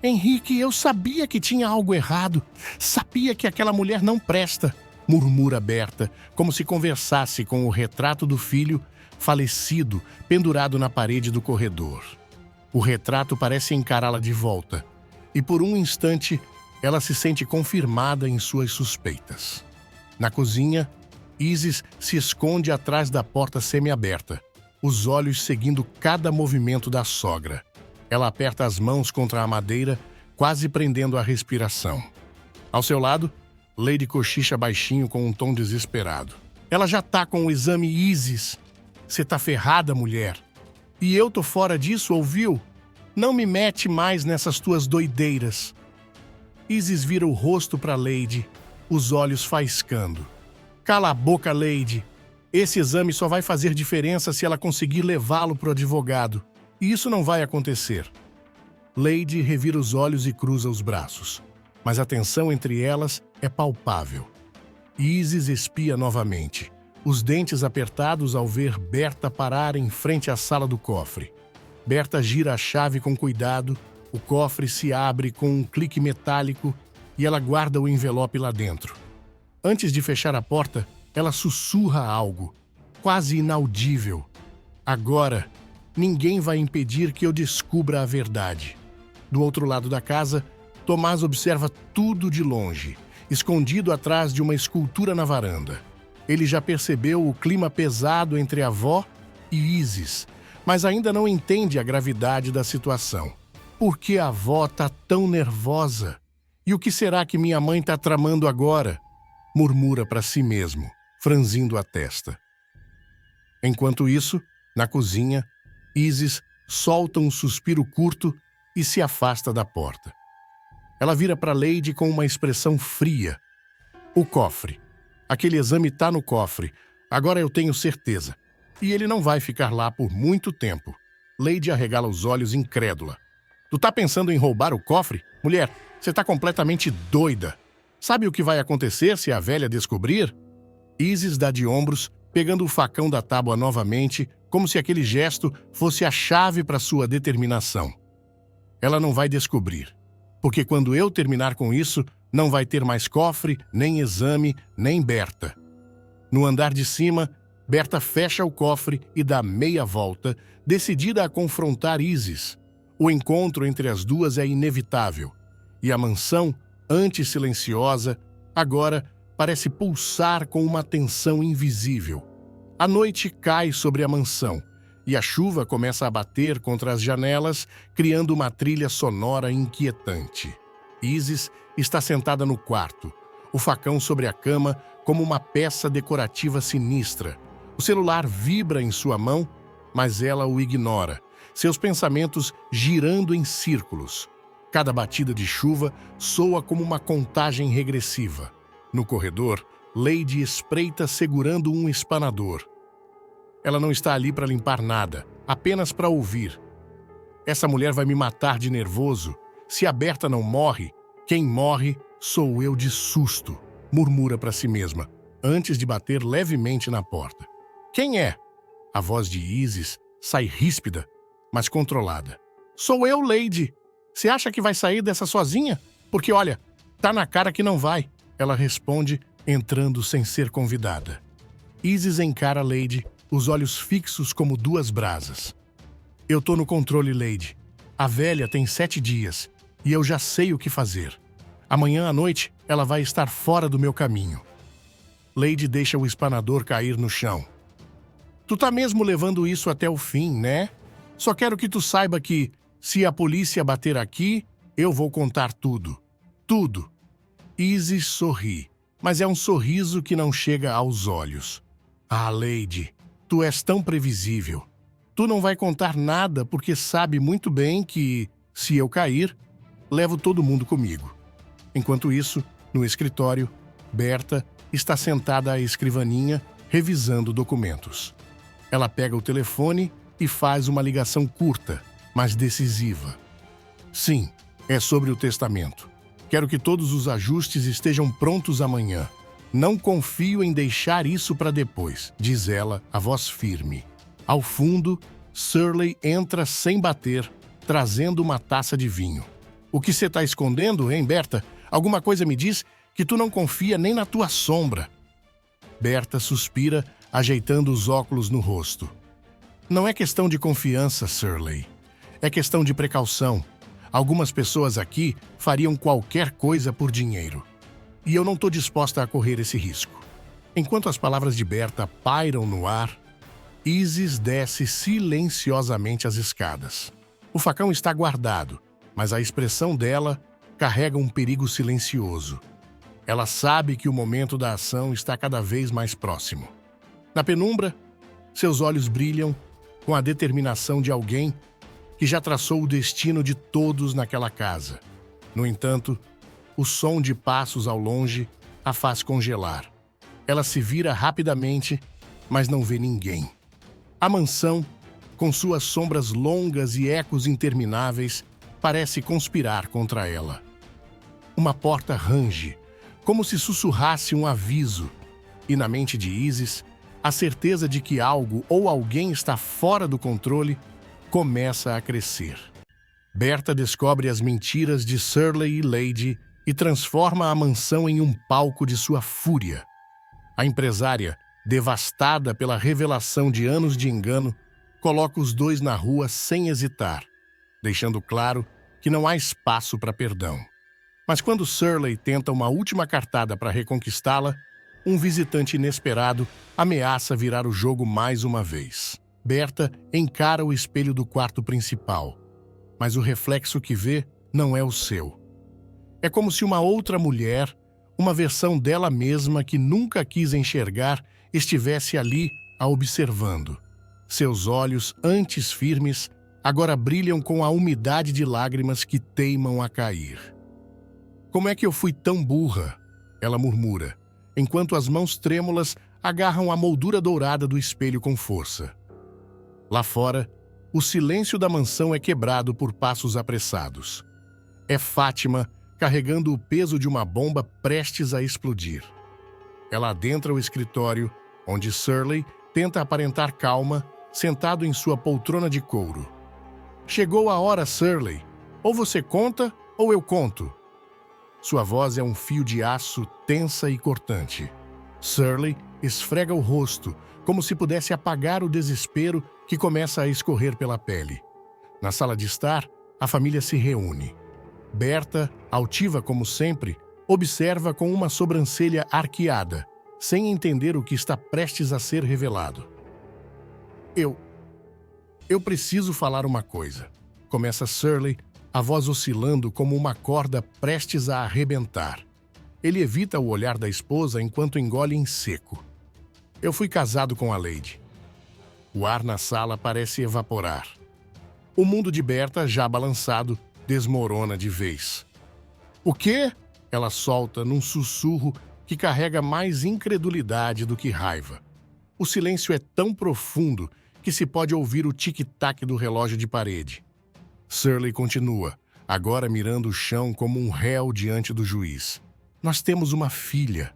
Henrique, eu sabia que tinha algo errado. Sabia que aquela mulher não presta, murmura Berta, como se conversasse com o retrato do filho falecido pendurado na parede do corredor. O retrato parece encará-la de volta, e por um instante ela se sente confirmada em suas suspeitas. Na cozinha, Isis se esconde atrás da porta semiaberta, os olhos seguindo cada movimento da sogra. Ela aperta as mãos contra a madeira, quase prendendo a respiração. Ao seu lado, Lady cochicha baixinho com um tom desesperado. Ela já tá com o exame, Isis. Você tá ferrada, mulher. E eu tô fora disso, ouviu? Não me mete mais nessas tuas doideiras. Isis vira o rosto para Lady, os olhos faiscando. Cala a boca, Lady. Esse exame só vai fazer diferença se ela conseguir levá-lo pro advogado. E isso não vai acontecer. Lady revira os olhos e cruza os braços. Mas a tensão entre elas é palpável. Isis espia novamente, os dentes apertados ao ver Berta parar em frente à sala do cofre. Berta gira a chave com cuidado, o cofre se abre com um clique metálico e ela guarda o envelope lá dentro. Antes de fechar a porta, ela sussurra algo, quase inaudível. Agora, ninguém vai impedir que eu descubra a verdade. Do outro lado da casa, Tomás observa tudo de longe, escondido atrás de uma escultura na varanda. Ele já percebeu o clima pesado entre a avó e Isis, mas ainda não entende a gravidade da situação. Por que a avó tá tão nervosa? E o que será que minha mãe tá tramando agora? Murmura para si mesmo, franzindo a testa. Enquanto isso, na cozinha, Isis solta um suspiro curto e se afasta da porta. Ela vira para Lady com uma expressão fria. O cofre. Aquele exame tá no cofre. Agora eu tenho certeza. E ele não vai ficar lá por muito tempo. Lady arregala os olhos incrédula. Tu tá pensando em roubar o cofre? Mulher, você tá completamente doida. Sabe o que vai acontecer se a velha descobrir? Isis dá de ombros, pegando o facão da tábua novamente, como se aquele gesto fosse a chave para sua determinação. Ela não vai descobrir. Porque quando eu terminar com isso, não vai ter mais cofre, nem exame, nem Berta. No andar de cima, Berta fecha o cofre e dá meia volta, decidida a confrontar Isis. O encontro entre as duas é inevitável. E a mansão, antes silenciosa, agora parece pulsar com uma tensão invisível. A noite cai sobre a mansão e a chuva começa a bater contra as janelas, criando uma trilha sonora inquietante. Isis está sentada no quarto, o facão sobre a cama como uma peça decorativa sinistra. O celular vibra em sua mão, mas ela o ignora, seus pensamentos girando em círculos. Cada batida de chuva soa como uma contagem regressiva. No corredor, Lady espreita segurando um espanador. Ela não está ali para limpar nada, apenas para ouvir. Essa mulher vai me matar de nervoso. Se a Berta não morre, quem morre sou eu de susto, murmura para si mesma, antes de bater levemente na porta. Quem é? A voz de Isis sai ríspida, mas controlada. Sou eu, Lady. Você acha que vai sair dessa sozinha? Porque, olha, tá na cara que não vai. Ela responde, entrando sem ser convidada. Isis encara Lady, os olhos fixos como duas brasas. Eu tô no controle, Lady. A velha tem 7 dias e eu já sei o que fazer. Amanhã à noite, ela vai estar fora do meu caminho. Lady deixa o espanador cair no chão. Tu tá mesmo levando isso até o fim, né? Só quero que tu saiba que, se a polícia bater aqui, eu vou contar tudo. Tudo. Isis sorri, mas é um sorriso que não chega aos olhos. Ah, Lady, tu és tão previsível. Tu não vai contar nada porque sabe muito bem que, se eu cair, levo todo mundo comigo. Enquanto isso, no escritório, Berta está sentada à escrivaninha, revisando documentos. Ela pega o telefone e faz uma ligação curta, mas decisiva. Sim, é sobre o testamento. Quero que todos os ajustes estejam prontos amanhã. Não confio em deixar isso para depois, diz ela, a voz firme. Ao fundo, Shirley entra sem bater, trazendo uma taça de vinho. O que você está escondendo, hein, Berta? Alguma coisa me diz que tu não confia nem na tua sombra. Berta suspira, ajeitando os óculos no rosto. Não é questão de confiança, Shirley. É questão de precaução. Algumas pessoas aqui fariam qualquer coisa por dinheiro. E eu não estou disposta a correr esse risco. Enquanto as palavras de Berta pairam no ar, Isis desce silenciosamente as escadas. O facão está guardado, mas a expressão dela carrega um perigo silencioso. Ela sabe que o momento da ação está cada vez mais próximo. Na penumbra, seus olhos brilham com a determinação de alguém que já traçou o destino de todos naquela casa. No entanto, o som de passos ao longe a faz congelar. Ela se vira rapidamente, mas não vê ninguém. A mansão, com suas sombras longas e ecos intermináveis, parece conspirar contra ela. Uma porta range, como se sussurrasse um aviso, e na mente de Isis, A certeza de que algo ou alguém está fora do controle começa a crescer. Berta descobre as mentiras de Shirley e Lady e transforma a mansão em um palco de sua fúria. A empresária, devastada pela revelação de anos de engano, coloca os dois na rua sem hesitar, deixando claro que não há espaço para perdão. Mas quando Shirley tenta uma última cartada para reconquistá-la, um visitante inesperado ameaça virar o jogo mais uma vez. Berta encara o espelho do quarto principal, mas o reflexo que vê não é o seu. É como se uma outra mulher, uma versão dela mesma que nunca quis enxergar, estivesse ali a observando. Seus olhos, antes firmes, agora brilham com a umidade de lágrimas que teimam a cair. "Como é que eu fui tão burra?" ela murmura, enquanto as mãos trêmulas agarram a moldura dourada do espelho com força. Lá fora, o silêncio da mansão é quebrado por passos apressados. É Fátima carregando o peso de uma bomba prestes a explodir. Ela adentra o escritório, onde Shirley tenta aparentar calma, sentado em sua poltrona de couro. "Chegou a hora, Shirley. Ou você conta, ou eu conto." Sua voz é um fio de aço, tensa e cortante. Shirley esfrega o rosto, como se pudesse apagar o desespero que começa a escorrer pela pele. Na sala de estar, a família se reúne. Berta, altiva como sempre, observa com uma sobrancelha arqueada, sem entender o que está prestes a ser revelado. Eu preciso falar uma coisa. Começa Shirley, a voz oscilando como uma corda prestes a arrebentar. Ele evita o olhar da esposa enquanto engole em seco. "Eu fui casado com a Lady." O ar na sala parece evaporar. O mundo de Berta, já balançado, desmorona de vez. "O quê?" ela solta num sussurro que carrega mais incredulidade do que raiva. O silêncio é tão profundo que se pode ouvir o tic-tac do relógio de parede. Shirley continua, agora mirando o chão como um réu diante do juiz. "Nós temos uma filha."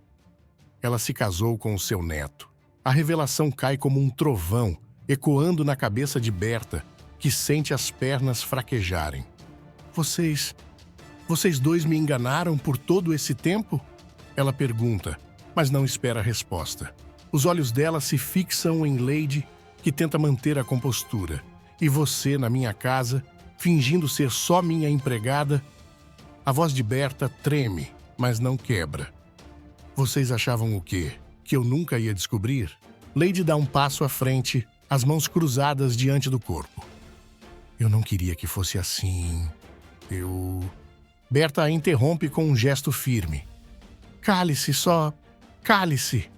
Ela se casou com o seu neto. A revelação cai como um trovão, ecoando na cabeça de Berta, que sente as pernas fraquejarem. Vocês dois me enganaram por todo esse tempo?" Ela pergunta, mas não espera a resposta. Os olhos dela se fixam em Lady, que tenta manter a compostura. "E você, na minha casa, fingindo ser só minha empregada?" A voz de Berta treme, mas não quebra. "Vocês achavam o quê? Que eu nunca ia descobrir?" Lady dá um passo à frente, as mãos cruzadas diante do corpo. "Eu não queria que fosse assim. Berta a interrompe com um gesto firme. "Cale-se, só... cale-se."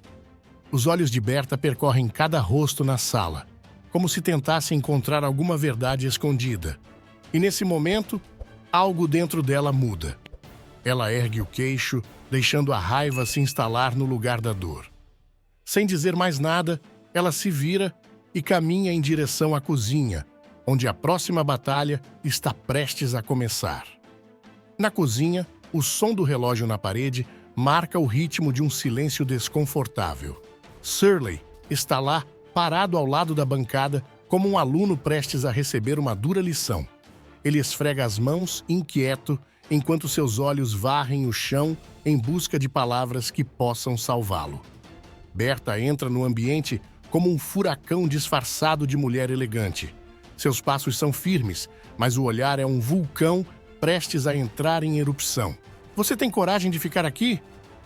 Os olhos de Berta percorrem cada rosto na sala, como se tentasse encontrar alguma verdade escondida. E nesse momento, algo dentro dela muda. Ela ergue o queixo, deixando a raiva se instalar no lugar da dor. Sem dizer mais nada, ela se vira e caminha em direção à cozinha, onde a próxima batalha está prestes a começar. Na cozinha, o som do relógio na parede marca o ritmo de um silêncio desconfortável. Shirley está lá, parado ao lado da bancada, como um aluno prestes a receber uma dura lição. Ele esfrega as mãos, inquieto, enquanto seus olhos varrem o chão em busca de palavras que possam salvá-lo. Berta entra no ambiente como um furacão disfarçado de mulher elegante. Seus passos são firmes, mas o olhar é um vulcão prestes a entrar em erupção. "Você tem coragem de ficar aqui?"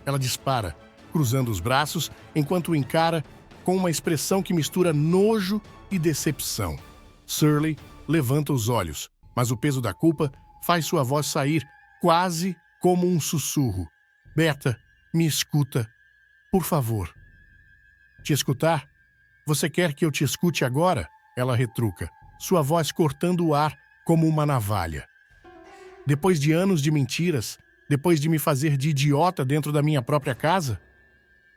Ela dispara, cruzando os braços, enquanto o encara com uma expressão que mistura nojo e decepção. Shirley levanta os olhos, mas o peso da culpa faz sua voz sair quase como um sussurro. "Berta, me escuta, por favor." "Te escutar? Você quer que eu te escute agora?" Ela retruca, sua voz cortando o ar como uma navalha. "Depois de anos de mentiras, depois de me fazer de idiota dentro da minha própria casa?"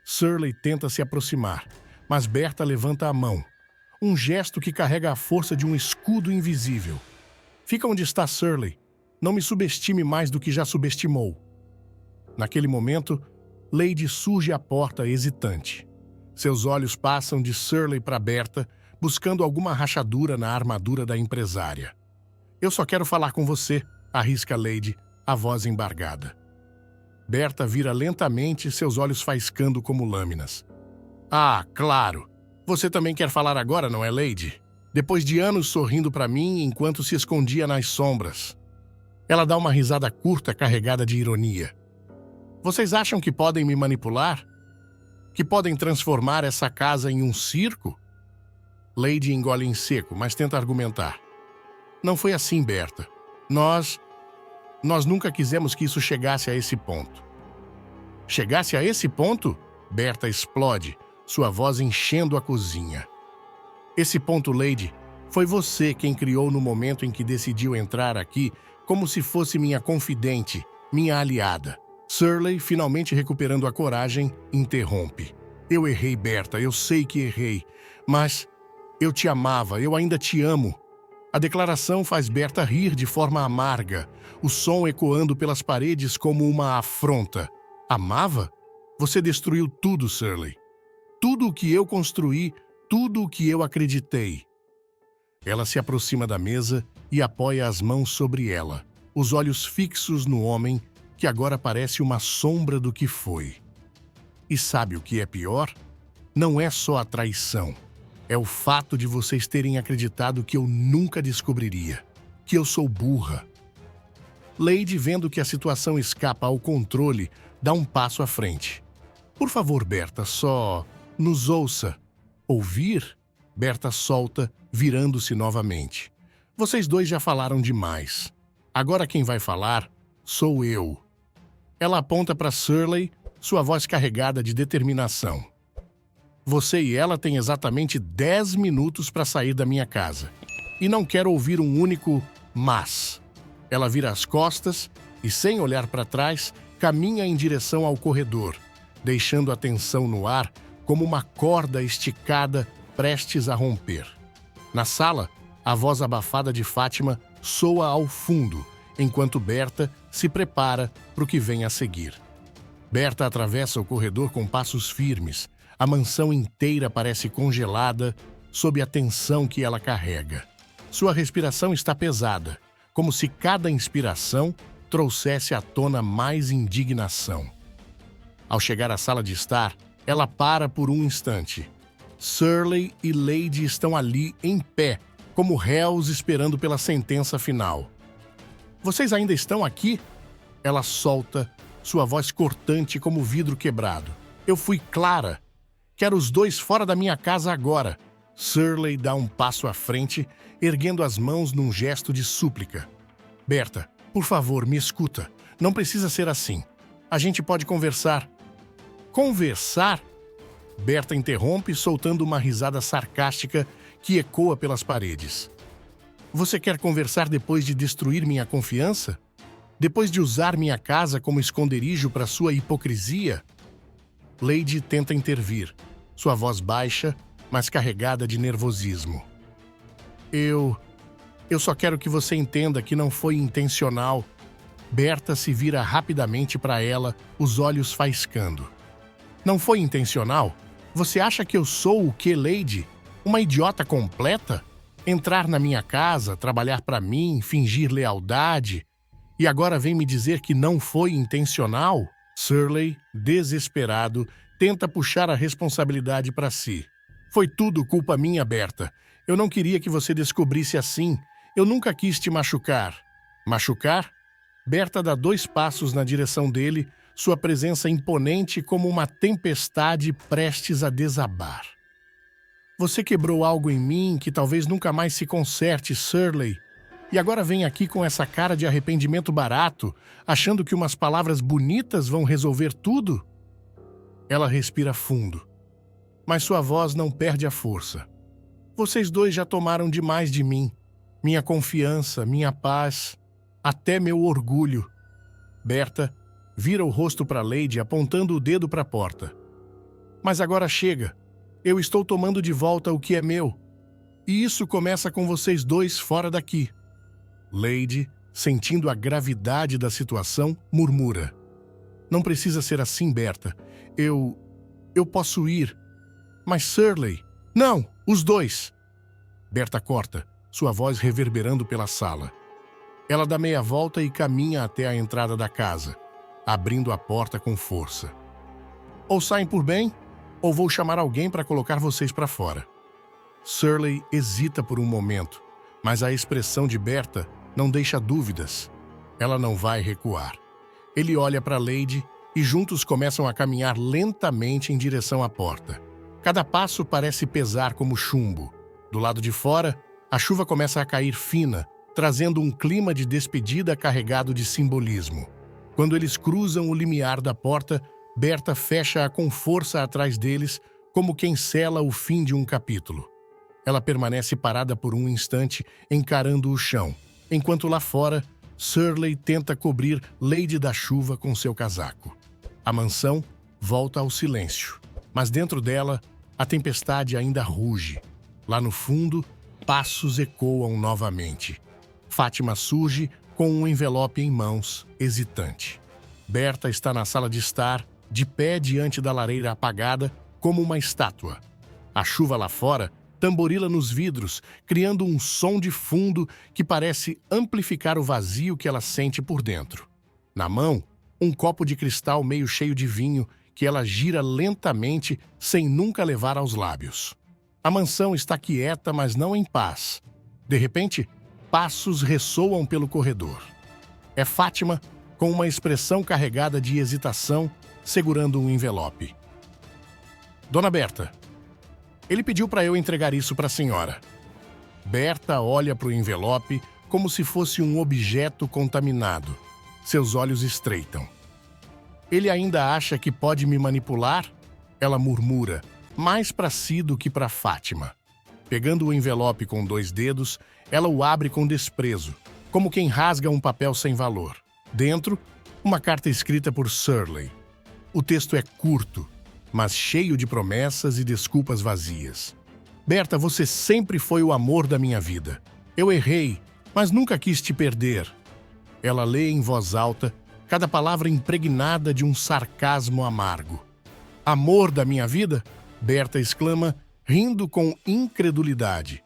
Shirley tenta se aproximar, mas Berta levanta a mão. Um gesto que carrega a força de um escudo invisível. "Fica onde está, Shirley. Não me subestime mais do que já subestimou." Naquele momento, Lady surge à porta hesitante. Seus olhos passam de Shirley para Berta, buscando alguma rachadura na armadura da empresária. Eu só quero falar com você, arrisca Lady, a voz embargada. Berta vira lentamente, seus olhos faiscando como lâminas. Ah, claro! Você também quer falar agora, não é, Lady? Depois de anos sorrindo para mim enquanto se escondia nas sombras. Ela dá uma risada curta carregada de ironia. Vocês acham que podem me manipular? Que podem transformar essa casa em um circo? Lady engole em seco, mas tenta argumentar. Não foi assim, Berta. Nós nunca quisemos que isso chegasse a esse ponto. Chegasse a esse ponto? Berta explode, sua voz enchendo a cozinha. Esse ponto, Lady, foi você quem criou no momento em que decidiu entrar aqui como se fosse minha confidente, minha aliada. Shirley, finalmente recuperando a coragem, interrompe. Eu errei, Berta, eu sei que errei, mas eu te amava, eu ainda te amo. A declaração faz Berta rir de forma amarga, o som ecoando pelas paredes como uma afronta. Amava? Você destruiu tudo, Shirley. Tudo o que eu construí, tudo o que eu acreditei. Ela se aproxima da mesa e apoia as mãos sobre ela, os olhos fixos no homem, que agora parece uma sombra do que foi. E sabe o que é pior? Não é só a traição. É o fato de vocês terem acreditado que eu nunca descobriria, que eu sou burra. Lady, vendo que a situação escapa ao controle, dá um passo à frente. Por favor, Berta, só nos ouça. Ouvir? Berta solta, virando-se novamente. Vocês dois já falaram demais. Agora quem vai falar sou eu. Ela aponta para Shirley, sua voz carregada de determinação. Você e ela têm exatamente 10 minutos para sair da minha casa. E não quero ouvir um único mas. Ela vira as costas e, sem olhar para trás, caminha em direção ao corredor, deixando a tensão no ar como uma corda esticada prestes a romper. Na sala, a voz abafada de Fátima soa ao fundo, enquanto Berta se prepara para o que vem a seguir. Berta atravessa o corredor com passos firmes. A mansão inteira parece congelada sob a tensão que ela carrega. Sua respiração está pesada, como se cada inspiração trouxesse à tona mais indignação. Ao chegar à sala de estar, ela para por um instante. Shirley e Lady estão ali em pé, como réus esperando pela sentença final. Vocês ainda estão aqui? Ela solta, sua voz cortante como vidro quebrado. Eu fui clara. Quero os dois fora da minha casa agora. Shirley dá um passo à frente, erguendo as mãos num gesto de súplica. Berta, por favor, me escuta. Não precisa ser assim. A gente pode conversar. Conversar? Berta interrompe, soltando uma risada sarcástica que ecoa pelas paredes. Você quer conversar depois de destruir minha confiança? Depois de usar minha casa como esconderijo para sua hipocrisia? Lady tenta intervir, sua voz baixa, mas carregada de nervosismo. Eu só quero que você entenda que não foi intencional. Berta se vira rapidamente para ela, os olhos faiscando. Não foi intencional? Você acha que eu sou o quê, Lady? Uma idiota completa? Entrar na minha casa, trabalhar para mim, fingir lealdade? E agora vem me dizer que não foi intencional? Shirley, desesperado, tenta puxar a responsabilidade para si. Foi tudo culpa minha, Berta. Eu não queria que você descobrisse assim. Eu nunca quis te machucar. Machucar? Berta dá 2 passos na direção dele, sua presença imponente como uma tempestade prestes a desabar. Você quebrou algo em mim que talvez nunca mais se conserte, Shirley. E agora vem aqui com essa cara de arrependimento barato, achando que umas palavras bonitas vão resolver tudo? Ela respira fundo, mas sua voz não perde a força. Vocês dois já tomaram demais de mim. Minha confiança, minha paz, até meu orgulho. Berta vira o rosto para Lady, apontando o dedo para a porta. Mas agora chega. Eu estou tomando de volta o que é meu. E isso começa com vocês dois fora daqui. Lady, sentindo a gravidade da situação, murmura. Não precisa ser assim, Berta. Eu posso ir. Mas Shirley... Não, os dois! Berta corta, sua voz reverberando pela sala. Ela dá meia volta e caminha até a entrada da casa, abrindo a porta com força. Ou saem por bem, ou vou chamar alguém para colocar vocês para fora. Shirley hesita por um momento, mas a expressão de Berta não deixa dúvidas. Ela não vai recuar. Ele olha para Lady e juntos começam a caminhar lentamente em direção à porta. Cada passo parece pesar como chumbo. Do lado de fora, a chuva começa a cair fina, trazendo um clima de despedida carregado de simbolismo. Quando eles cruzam o limiar da porta, Berta fecha-a com força atrás deles, como quem sela o fim de um capítulo. Ela permanece parada por um instante, encarando o chão, enquanto lá fora, Shirley tenta cobrir Lady da chuva com seu casaco. A mansão volta ao silêncio, mas dentro dela, a tempestade ainda ruge. Lá no fundo, passos ecoam novamente. Fátima surge com um envelope em mãos, hesitante. Berta está na sala de estar, de pé diante da lareira apagada, como uma estátua. A chuva lá fora tamborila nos vidros, criando um som de fundo que parece amplificar o vazio que ela sente por dentro. Na mão, um copo de cristal meio cheio de vinho que ela gira lentamente sem nunca levar aos lábios. A mansão está quieta, mas não em paz. De repente, passos ressoam pelo corredor. É Fátima, com uma expressão carregada de hesitação, segurando um envelope. Dona Berta, ele pediu para eu entregar isso para a senhora. Berta olha para o envelope como se fosse um objeto contaminado. Seus olhos estreitam. Ele ainda acha que pode me manipular? Ela murmura, mais para si do que para Fátima. Pegando o envelope com 2 dedos, ela o abre com desprezo, como quem rasga um papel sem valor. Dentro, uma carta escrita por Shirley. O texto é curto, mas cheio de promessas e desculpas vazias. Berta, você sempre foi o amor da minha vida. Eu errei, mas nunca quis te perder. Ela lê em voz alta, cada palavra impregnada de um sarcasmo amargo. Amor da minha vida? Berta exclama, rindo com incredulidade.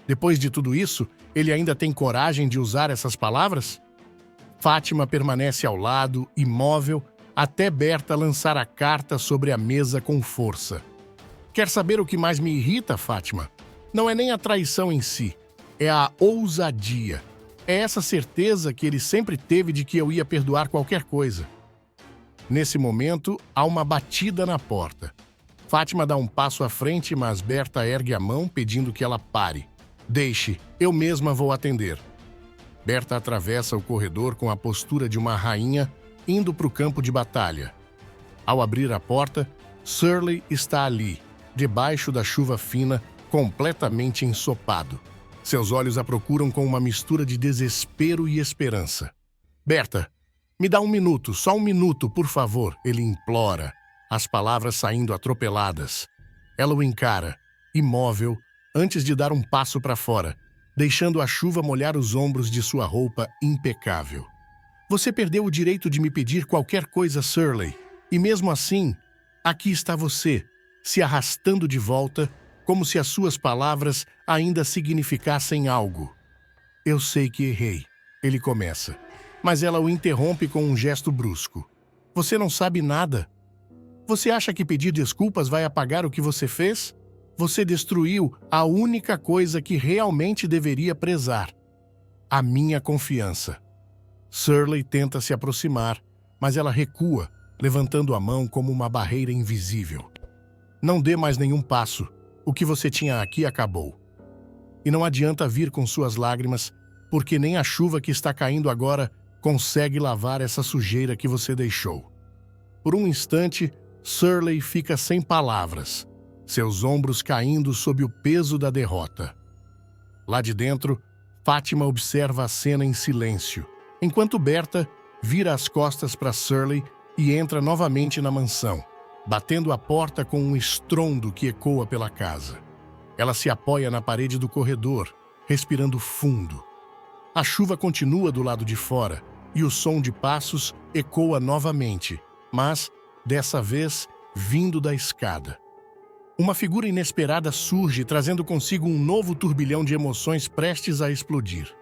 Depois de tudo isso, ele ainda tem coragem de usar essas palavras? Fátima permanece ao lado, imóvel, até Berta lançar a carta sobre a mesa com força. Quer saber o que mais me irrita, Fátima? Não é nem a traição em si, é a ousadia. É essa certeza que ele sempre teve de que eu ia perdoar qualquer coisa. Nesse momento, há uma batida na porta. Fátima dá um passo à frente, mas Berta ergue a mão pedindo que ela pare. Deixe, eu mesma vou atender. Berta atravessa o corredor com a postura de uma rainha indo para o campo de batalha. Ao abrir a porta, Shirley está ali, debaixo da chuva fina, completamente ensopado. Seus olhos a procuram com uma mistura de desespero e esperança. Berta, me dá 1 minuto, só 1 minuto, por favor, ele implora, as palavras saindo atropeladas. Ela o encara, imóvel, antes de dar um passo para fora, deixando a chuva molhar os ombros de sua roupa impecável. Você perdeu o direito de me pedir qualquer coisa, Shirley, e mesmo assim, aqui está você, se arrastando de volta, como se as suas palavras ainda significassem algo. Eu sei que errei, ele começa, mas ela o interrompe com um gesto brusco. Você não sabe nada. Você acha que pedir desculpas vai apagar o que você fez? Você destruiu a única coisa que realmente deveria prezar: a minha confiança. Shirley tenta se aproximar, mas ela recua, levantando a mão como uma barreira invisível. Não dê mais nenhum passo. O que você tinha aqui acabou. E não adianta vir com suas lágrimas, porque nem a chuva que está caindo agora consegue lavar essa sujeira que você deixou. Por um instante, Shirley fica sem palavras, seus ombros caindo sob o peso da derrota. Lá de dentro, Fátima observa a cena em silêncio, enquanto Berta vira as costas para Shirley e entra novamente na mansão, batendo a porta com um estrondo que ecoa pela casa. Ela se apoia na parede do corredor, respirando fundo. A chuva continua do lado de fora e o som de passos ecoa novamente, mas, dessa vez, vindo da escada. Uma figura inesperada surge, trazendo consigo um novo turbilhão de emoções prestes a explodir.